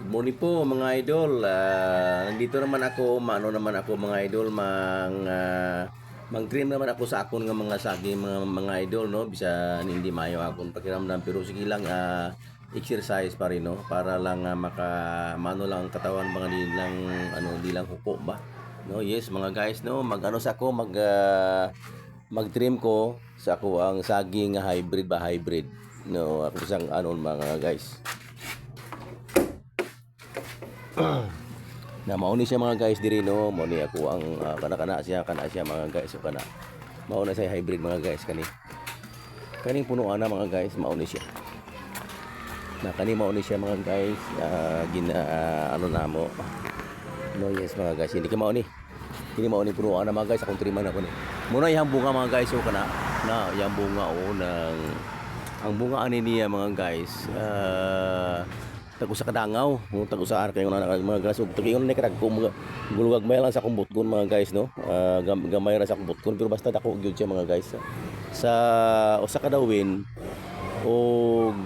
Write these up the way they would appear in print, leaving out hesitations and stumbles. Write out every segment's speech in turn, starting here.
Morning po mga idol. Nandito naman ako, naman ako mga idol, mang-trim naman ako sa akon nga mga saging mga idol no. Bisa hindi mayo akong pakiramdam pero sige lang exercise pa rin no para lang maka lang ang katawan mga di lang di lang huko ba. No, yes mga guys no, sa ako mag-trim ko sa ako ang saging nga hybrid. No, ako isang mga guys. Na mauni siya mga guys diri no, mauni ako ang kana siya mga guys so kana mauna siya hybrid mga guys kaning punuan na mga guys mauni siya na mauni siya mga guys namo no. Yes mga guys, hindi mauni punuan na mga guys akong triman ako ni muna yang bunga mga guys so kana na yang bunga ang bunga ani niya mga guys tago sa kadangaw tago sa ar kayo na mga guys ug tagiyon ni kadag ko mga gulugag may lang sa kumbot kon mga guys no. Gamay ra sa kumbot kon pero basta dako gyud siya mga guys sa usa ka dawin og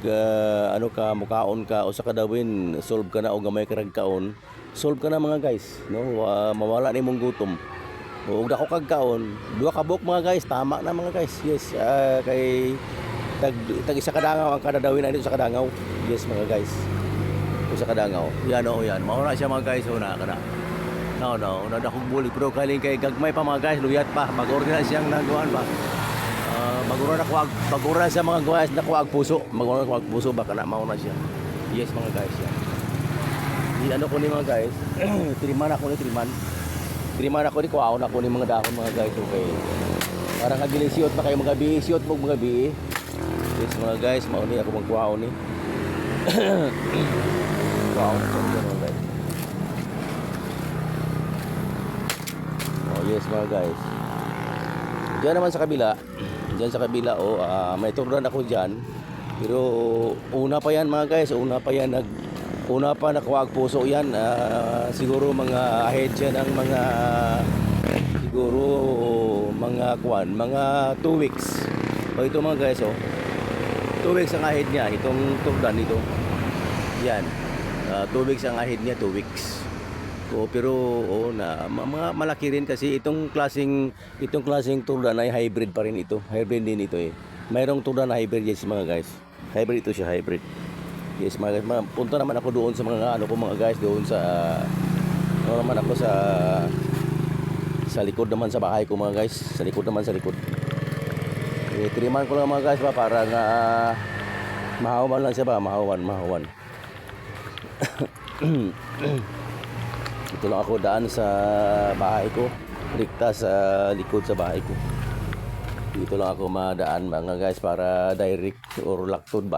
mukaon ka usa ka dawin solve ka na og gamay ka kaon solve ka na mga guys no. Mawala ni mong gutom ug dako kag kaon duha ka buok mga guys tama na mga guys. Yes, kay tag isa kadangaw ang kada dawin ani sa kadangaw. Yes mga guys, sa kadangaw yan yan mauna siya mga guys una kana no nadakog buli pero kaling kay gagmay pa mga guys luyat pa mag-order siyang nagawan pa bagura sa mga guys nakuha puso puso baka na mauna siya. Yes mga guys yan ko ni mga guys triman ako ni kuwaon ako ni mga dahon mga guys okay parang kagilisiot pa kayo mga biisiot mo mga bi. Yes mga guys mauni ako magkuwaon ni wow, oh yes mga guys, diyan naman sa kabila may turdan ako dyan pero una pa yan mga guys una pa nakuha puso yan. Siguro mga ahead siya ng mga siguro mga 2 weeks ito mga guys 2 weeks ang ahead niya itong turdan ito yan. 2 weeks ang ahead niya, 2 weeks. Pero mga malaki rin kasi itong klaseng turdan ay hybrid pa rin ito. Hybrid din ito eh. Mayroong turdan na hybrid yes mga guys. Hybrid ito siya, hybrid. Yes mga guys, punta naman ako doon sa mga mga guys doon sa naman ako sa likod naman sa bahay ko mga guys. Sa likod. Triman ko lang mga guys ba para nga mahawan lang siya ba, mahawan. Ito lang ako daan sa bahay ko, dikta sa likod sa bahay ko. Dito lang ako madaan mga guys para direct or laktod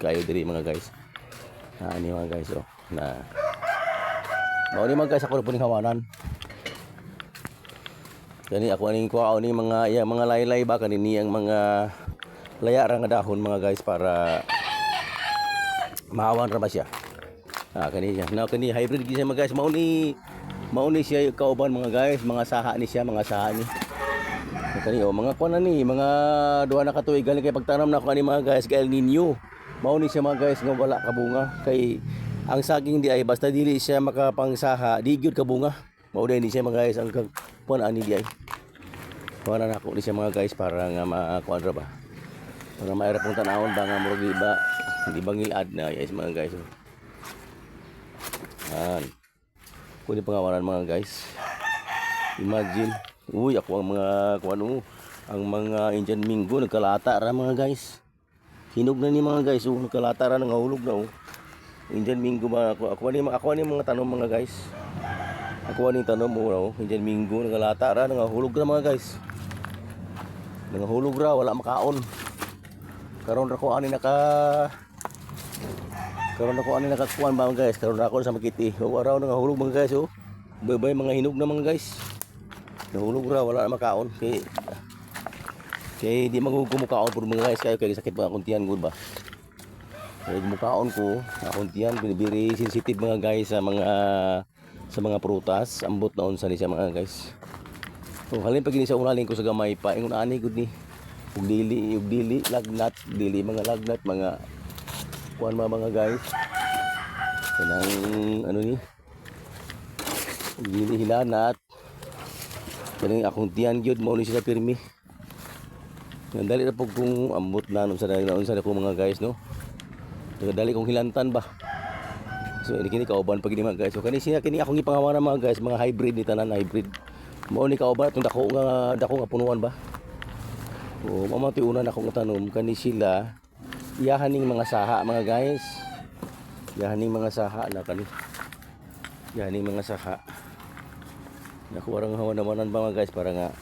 kayo diri mga guys. Ini mga guys na mao ni mga guys ako puning hawanan. Kani ako aning kuha ni mga laylay ba kanini ang mga laya ra nga dahon mga guys para mahawan ra ba siya. Kani siya. Now kani hybrid siya mga guys. Mauni siya kauban mga guys, mga saha ni. Kani mga kuan na ni, mga duha na katuig gali kay pagtanam na ko ani mga guys kay El Nino. Mauni siya mga guys nga wala ka bunga kay ang saging di ay basta dili siya makapangsaha, di gyud ka bunga. Mauni ni siya mga guys ang kuan ani di ay. Kuan na ako ni siya mga guys para nga makuan ra ba. Para maira pong tanawon ba nga murag iba, hindi bangilad na yes mga guys. Kunin pangawalan mga guys. Imagine, ako ang mga ang mga Indian Mingo nagkalata ra mga guys. Hinog na ni mga guys, nagkalata ra nangahulog na Indian Mingo ba ako ni mga tanom mga guys. Ako ni tanom mo Indian Mingo nagkalata ra nangahulog ra mga guys. Nangahulog ra wala makaon. Karon ra ko ani nakakuan ba mga guys. Karon ako sa makiti. Araw na hulog mga guys Bay mga hinog na mga guys. Nahulog ra wala na makaon kay di magugumukaon pud mga guys kayo kay sakit pa akong tiyan gud ba. Kay gumukaon ko akong tiyan very sensitive mga guys sa mga prutas. Ambot na unsa ni siya mga guys. Halin pag ini sa unaling ko sa gamay pa ingon ani gud ni. Ug dili lagnat, mga lagnat mga kuan mga guys. kanang ano ni hinihilanat kanang akong tiyan gyud mao ni sila pirmi. Dali na po kung ambot na sa ko mga guys no. Dali kong hilantan ba. So ini kini kauban pag mga guys. So kani akong ipangawana mga guys, mga hybrid ni tanan hybrid. Mao ni kauban tong dako nga punuan ba. O mamatiunan akong tanom kani sila iyahan ning mga saha mga guys. Iyahan ning mga saha na kani. Iyahan ning mga saha. Naku warang hawan-hawanan ba mga guys para nga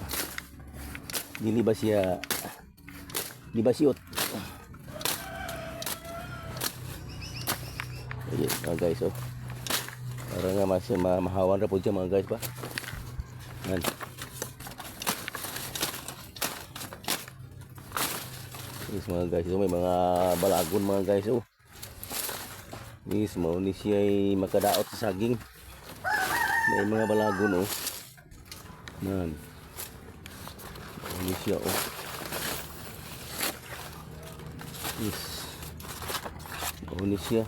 dili ba siya di ba siot. Ayan mga guys oh. Para nga mas mahawan ra po dyan mga guys ba. Yan. Yes mga guys oh, may mga balagon mga guys oh. Yes mo ni siya ay makadaot sa saging. May mga balagon oh. Yan. Ini siya oh. Yes. Ini siya.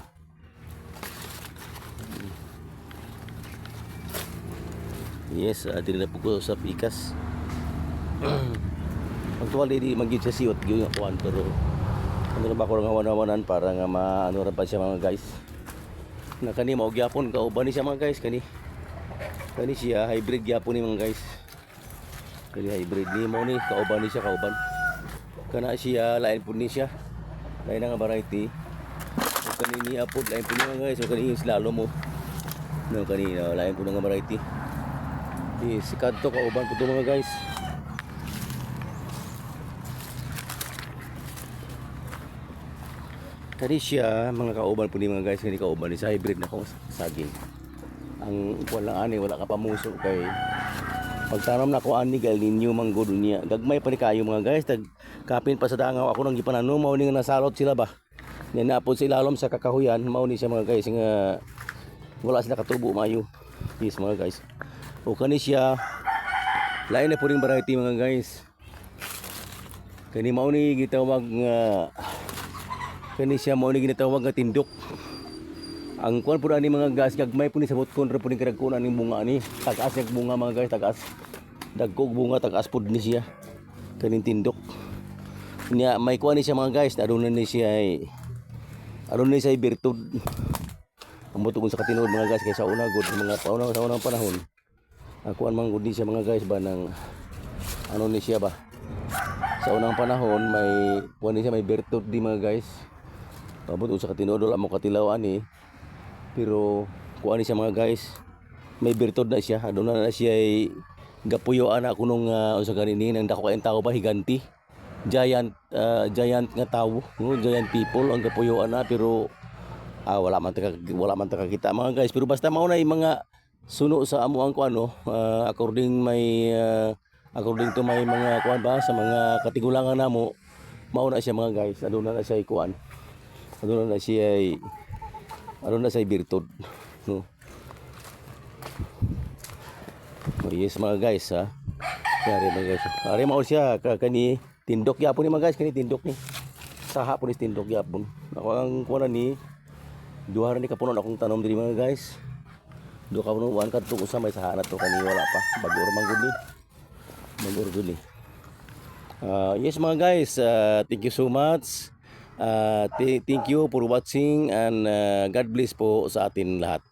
Yes, dili na po ko sa pikas. Actually di magid sa siot gyud nga kuan pero ano ra ba ko nga wanawanan para nga maano ra pa siya mga guys. Na kani mao gyapon kauban ni siya mga guys kani. Kani siya hybrid gyapon ni mga guys. Kani hybrid ni mo ni kauban ni siya kauban. Kana siya lain pud ni siya. Lain nga variety. So kani ni apod lain pud mga guys. So kani slalom mo. No kani lain pud nga variety. Di sikat to kauban pud mga guys. Kani siya mga kauban pud ni mga guys, kani kauban ni sa hybrid na kong saging. Ang wala ani wala ka pamuso kay pagtanom na ko ani gal ninyo manggod niya. Gagmay pa ni kayo mga guys, tag kapin pa sa dangaw ako nang gipananom mao ni nga nasalot sila ba. Ni napod sa ilalom sa kakahuyan mao ni siya mga guys nga wala sila katubo mayo. Yes mga guys. O kani siya lain na puring variety mga guys. Kani mao ni gitawag nga kani siya mao ni ginatawag nga tindok. Ang kuan pud ani mga guys gagmay pud ni sabot kon ra pud ni kadagkon ani bunga ni. Tagas yak bunga mga guys, tagas. Dagkog bunga tagas pud ni siya. Kaning tindok. Nya may kuan ni siya mga guys, aduna ni siya ay aduna ni siya birtud. Amo tugon sa katinuod mga guys kay sa una gud mga pauna sa unang panahon. Ako an manggod ni siya mga guys ba nang ano ni siya ba. Sa unang panahon may kuan ni siya may birtud di mga guys. Pabot sa katinuod wala mo katilaw ani. Pero kuan ni siya mga guys. May birtud na siya. Aduna na siya ay gapuyoan ako nung unsa ganini nang dako kaayong tao ba higanti. Giant nga tao, no? Giant people ang gapuyoan na pero wala man ta kakita mga guys. Pero basta mao na yung mga suno sa amo ang kuan no. According to may mga kuan ba sa mga katigulangan namo mao na siya mga guys. Aduna na siya kuan. Aduna na siya birtud, no. Oh, yes mga guys ha. Yari mga guys. Ari mao siya kani tindok yapon ni mga guys, kani tindok ni. Saha po ni tindok yapon. Ako ang kuan ni duha ra ni kapunon akong tanom diri mga guys. Duha ka punon wan kadto usa may saha na to kani wala pa. Bagor man gud ni. Bagor gud ni. Yes mga guys, thank you so much. Thank you for watching and God bless po sa atin lahat.